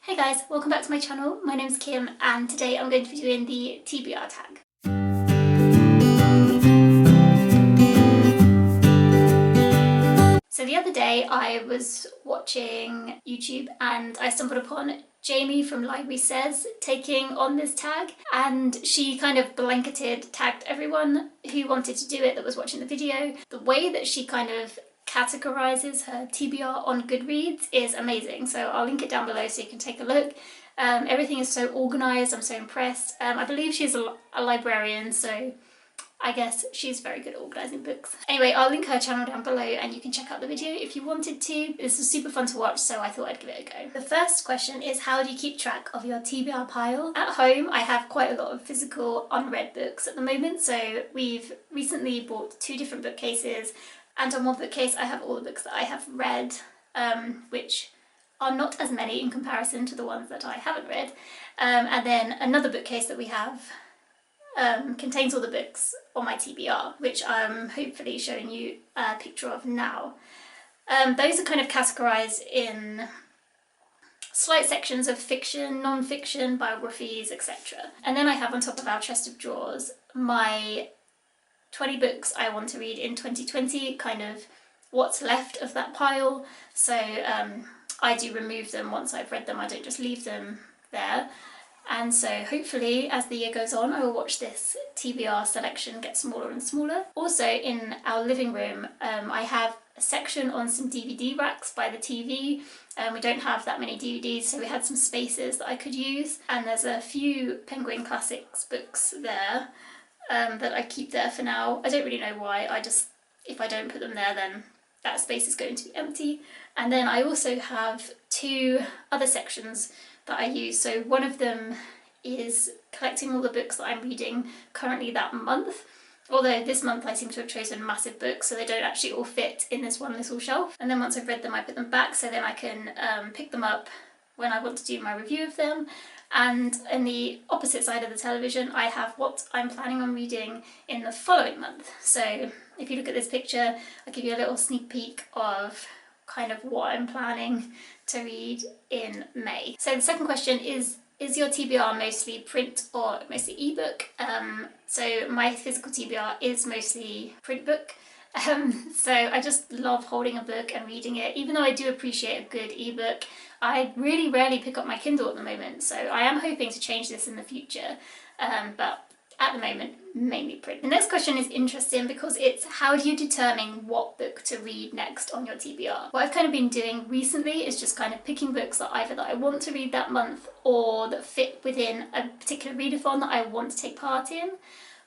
Hey guys, welcome back to my channel. My name's Kim and today I'm going to be doing the TBR tag. So the other day I was watching YouTube and I stumbled upon Jamie from Library Says taking on this tag, and she kind of blanketed tagged everyone who wanted to do it that was watching the video. The way that she kind of categorizes her TBR on Goodreads is amazing, so I'll link it down below so you can take a look. Everything is so organised, I'm so impressed. I believe she's a librarian, so I guess she's very good at organising books. Anyway, I'll link her channel down below and you can check out the video if you wanted to. This was super fun to watch, so I thought I'd give it a go. The first question is, how do you keep track of your TBR pile? At home, I have quite a lot of physical unread books at the moment, so we've recently bought 2 different bookcases, and on one bookcase I have all the books that I have read, which are not as many in comparison to the ones that I haven't read. And then another bookcase that we have contains all the books on my TBR, which I'm hopefully showing you a picture of now. Those are kind of categorised in slight sections of fiction, non-fiction, biographies, etc. And then I have on top of our chest of drawers my 20 books I want to read in 2020, kind of what's left of that pile. So I do remove them once I've read them, I don't just leave them there. And so hopefully as the year goes on I will watch this TBR selection get smaller and smaller. Also in our living room I have a section on some DVD racks by the TV. We don't have that many DVDs, so we had some spaces that I could use, and there's a few Penguin Classics books there that I keep there for now. I don't really know why, if I don't put them there then that space is going to be empty. And then I also have 2 other sections that I use. So one of them is collecting all the books that I'm reading currently that month, although this month I seem to have chosen massive books so they don't actually all fit in this one little shelf. And then once I've read them I put them back, so then I can pick them up when I want to do my review of them. And in the opposite side of the television I have what I'm planning on reading in the following month. So if you look at this picture, I'll give you a little sneak peek of kind of what I'm planning to read in May. So the second question is your TBR mostly print or mostly ebook? So my physical TBR is mostly print book. So I just love holding a book and reading it. Even though I do appreciate a good ebook, I really rarely pick up my Kindle at the moment, so I am hoping to change this in the future, but at the moment, mainly print. The next question is interesting because it's, how do you determine what book to read next on your TBR? What I've kind of been doing recently is just kind of picking books that either that I want to read that month or that fit within a particular readathon that I want to take part in.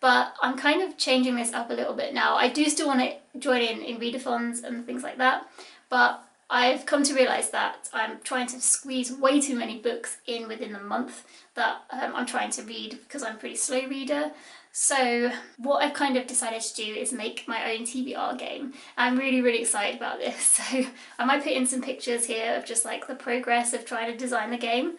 But I'm kind of changing this up a little bit now. I do still want to join in readathons and things like that, but I've come to realise that I'm trying to squeeze way too many books in within the month that I'm trying to read because I'm a pretty slow reader. So what I've kind of decided to do is make my own TBR game. I'm really excited about this. So I might put in some pictures here of just like the progress of trying to design the game.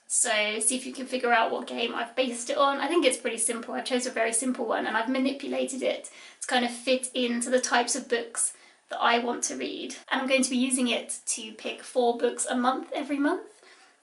So see if you can figure out what game I've based it on. I think it's pretty simple. I chose a very simple one and I've manipulated it to kind of fit into the types of books that I want to read. And I'm going to be using it to pick 4 books a month every month.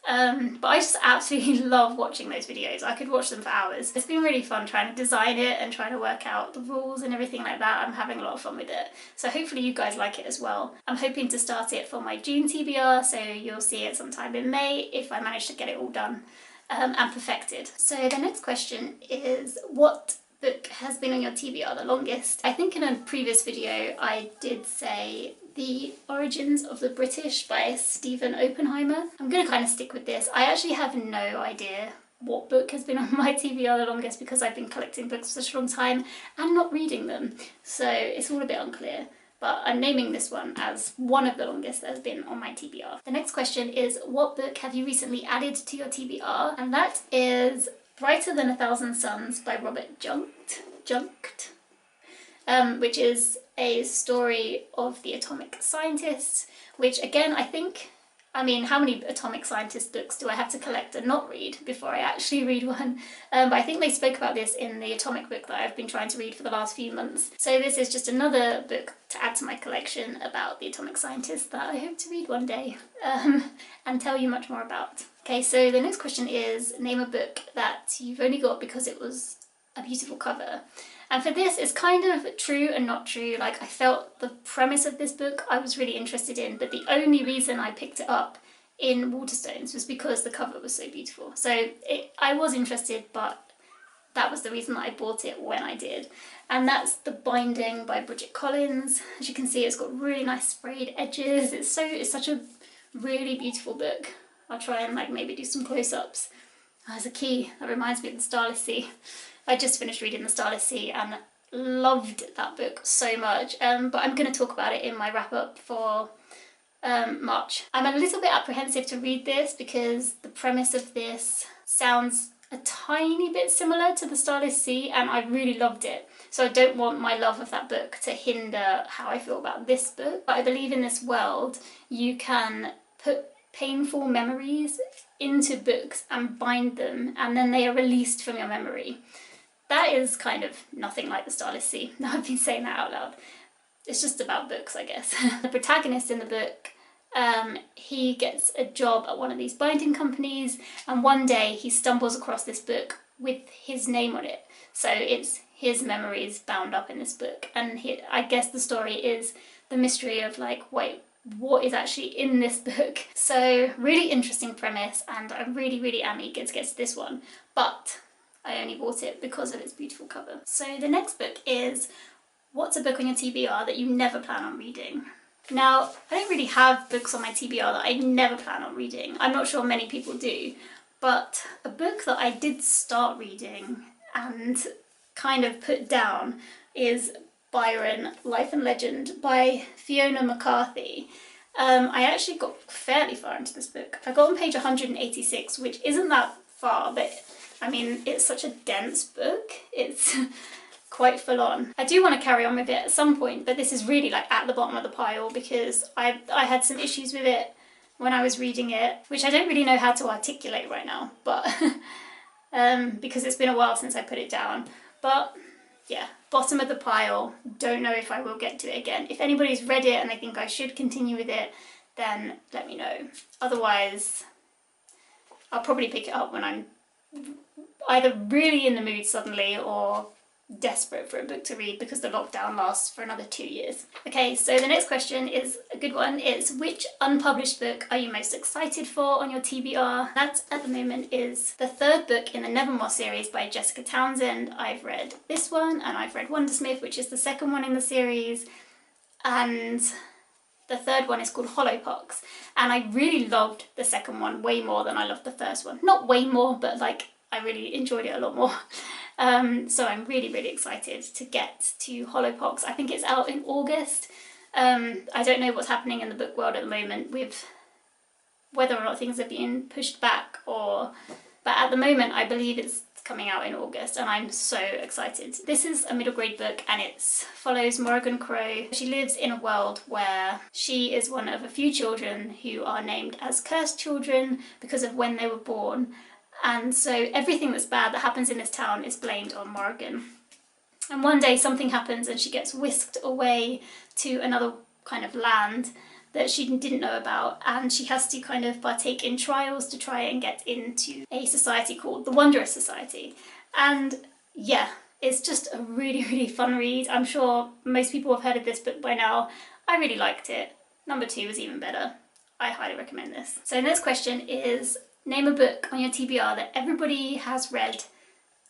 But I just absolutely love watching those videos. I could watch them for hours. It's been really fun trying to design it and trying to work out the rules and everything like that. I'm having a lot of fun with it. So hopefully you guys like it as well. I'm hoping to start it for my June TBR, so you'll see it sometime in May if I manage to get it all done and perfected. So the next question is, what book has been on your TBR the longest? I think in a previous video I did say The Origins of the British by Stephen Oppenheimer. I'm going to kind of stick with this. I actually have no idea what book has been on my TBR the longest because I've been collecting books for such a long time and not reading them, so it's all a bit unclear. But I'm naming this one as one of the longest that has been on my TBR. The next question is, what book have you recently added to your TBR? And that is Brighter Than a Thousand Suns by Robert Junked, which is a story of the atomic scientists, which again I think I mean, how many atomic scientist books do I have to collect and not read before I actually read one? But I think they spoke about this in the atomic book that I've been trying to read for the last few months. So this is just another book to add to my collection about the atomic scientist that I hope to read one day and tell you much more about. Okay, so the next question is, name a book that you've only got because it was a beautiful cover. And for this, it's kind of true and not true. Like, I felt the premise of this book I was really interested in, but the only reason I picked it up in Waterstones was because the cover was so beautiful. So I was interested, but that was the reason that I bought it when I did. And that's The Binding by Bridget Collins. As you can see, it's got really nice sprayed edges. It's such a really beautiful book. I'll try and like maybe do some close-ups. Oh, there's a key that reminds me of The Starless Sea. I just finished reading The Starless Sea and loved that book so much, but I'm going to talk about it in my wrap-up for March. I'm a little bit apprehensive to read this because the premise of this sounds a tiny bit similar to The Starless Sea, and I really loved it. So I don't want my love of that book to hinder how I feel about this book. But I believe in this world you can put painful memories into books and bind them, and then they are released from your memory. That is kind of nothing like The Starless Sea. Now I've been saying that out loud. It's just about books, I guess. The protagonist in the book, he gets a job at one of these binding companies, and one day he stumbles across this book with his name on it. So it's his memories bound up in this book. And I guess the story is the mystery of like, wait, what is actually in this book? So really interesting premise, and I really, really am eager to get to this one. But I only bought it because of its beautiful cover. So the next book is, what's a book on your TBR that you never plan on reading? Now, I don't really have books on my TBR that I never plan on reading. I'm not sure many people do, but a book that I did start reading and kind of put down is Byron, Life and Legend by Fiona McCarthy. I actually got fairly far into this book. I got on page 186, which isn't that far, but I mean, it's such a dense book. It's quite full on. I do want to carry on with it at some point, but this is really like at the bottom of the pile because I had some issues with it when I was reading it, which I don't really know how to articulate right now, but because it's been a while since I put it down. But yeah, bottom of the pile. Don't know if I will get to it again. If anybody's read it and they think I should continue with it, then let me know. Otherwise, I'll probably pick it up when I'm either really in the mood suddenly or desperate for a book to read because the lockdown lasts for another 2 years. Okay, so the next question is a good one. It's, which unpublished book are you most excited for on your TBR? That at the moment is the third book in the Nevermore series by Jessica Townsend. I've read this one and I've read Wondersmith, which is the second one in the series, and the third one is called Hollowpox, and I really loved the second one way more than I loved the first one. Not way more, but like I really enjoyed it a lot more. So I'm really, really excited to get to Hollowpox. I think it's out in August. I don't know what's happening in the book world at the moment with whether or not things are being pushed back, but at the moment I believe it's coming out in August, and I'm so excited. This is a middle grade book, and it follows Morrigan Crow. She lives in a world where she is one of a few children who are named as cursed children because of when they were born, and so everything that's bad that happens in this town is blamed on Morrigan. And one day something happens and she gets whisked away to another kind of land that she didn't know about, and she has to kind of partake in trials to try and get into a society called the Wondrous Society. And yeah, it's just a really, really fun read. I'm sure most people have heard of this book by now. I really liked it. Number 2 was even better. I highly recommend this. So the next question is, name a book on your TBR that everybody has read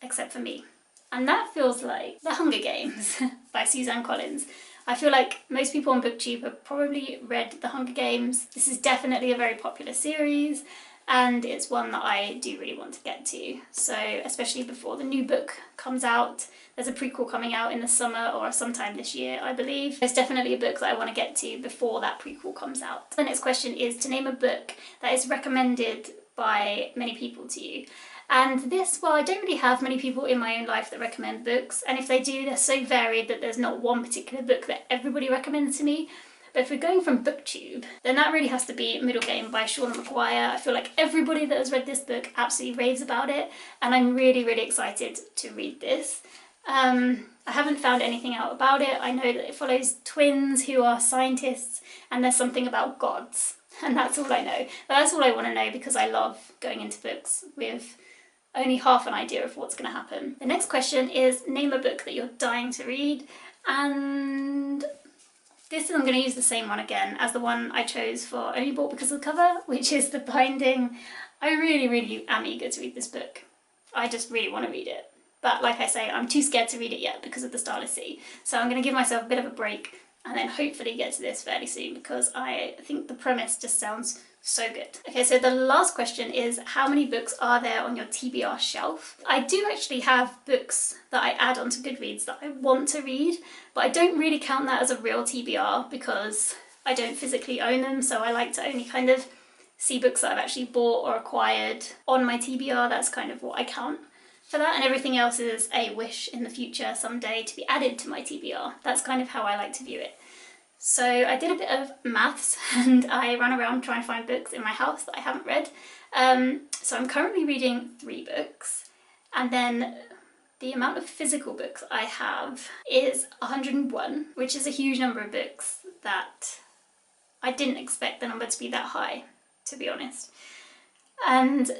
except for me. And that feels like The Hunger Games by Suzanne Collins. I feel like most people on BookTube have probably read The Hunger Games. This is definitely a very popular series, and it's one that I do really want to get to. So especially before the new book comes out. There's a prequel coming out in the summer or sometime this year, I believe. It's definitely a book that I want to get to before that prequel comes out. The next question is to name a book that is recommended by many people to you. And this, well, I don't really have many people in my own life that recommend books, and if they do, they're so varied that there's not one particular book that everybody recommends to me. But if we're going from BookTube, then that really has to be Middle Game by Sean McGuire. I feel like everybody that has read this book absolutely raves about it, and I'm really, really excited to read this. I haven't found anything out about it. I know that it follows twins who are scientists, and there's something about gods, and that's all I know. But that's all I want to know because I love going into books with only half an idea of what's going to happen. The next question is name a book that you're dying to read, and this I'm going to use the same one again as the one I chose for Only Bought Because of the Cover, which is The Binding. I really, really am eager to read this book. I just really want to read it. But like I say, I'm too scared to read it yet because of the Starless Sea. So I'm going to give myself a bit of a break and then hopefully get to this fairly soon because I think the premise just sounds so good. Okay, so the last question is how many books are there on your TBR shelf? I do actually have books that I add onto Goodreads that I want to read, but I don't really count that as a real TBR because I don't physically own them, so I like to only kind of see books that I've actually bought or acquired on my TBR. That's kind of what I count for that, and everything else is a wish in the future someday to be added to my TBR. That's kind of how I like to view it. So I did a bit of maths and I ran around trying to find books in my house that I haven't read. So I'm currently reading 3 books, and then the amount of physical books I have is 101, which is a huge number of books that I didn't expect the number to be that high, to be honest. And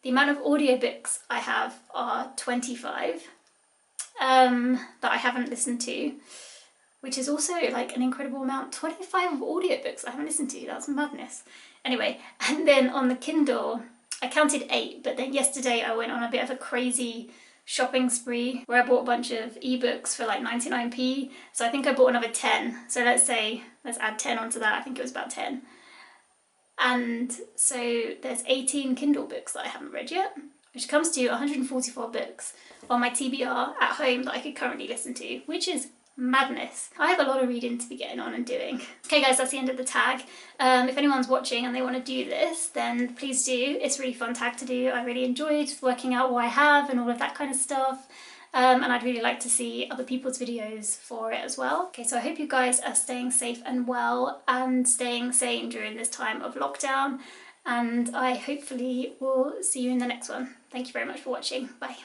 the amount of audiobooks I have are 25 that I haven't listened to, which is also like an incredible amount. 25 of audiobooks I haven't listened to, that's madness. Anyway, and then on the Kindle, I counted 8, but then yesterday I went on a bit of a crazy shopping spree where I bought a bunch of ebooks for like 99p, so I think I bought another 10. So let's add 10 onto that, I think it was about 10. And so there's 18 Kindle books that I haven't read yet, which comes to 144 books on my TBR at home that I could currently listen to, which is madness. I have a lot of reading to be getting on and doing. Okay guys, that's the end of the tag. If anyone's watching and they want to do this, then please do. It's a really fun tag to do. I really enjoyed working out what I have and all of that kind of stuff. And I'd really like to see other people's videos for it as well. Okay, so I hope you guys are staying safe and well and staying sane during this time of lockdown. And I hopefully will see you in the next one. Thank you very much for watching. Bye.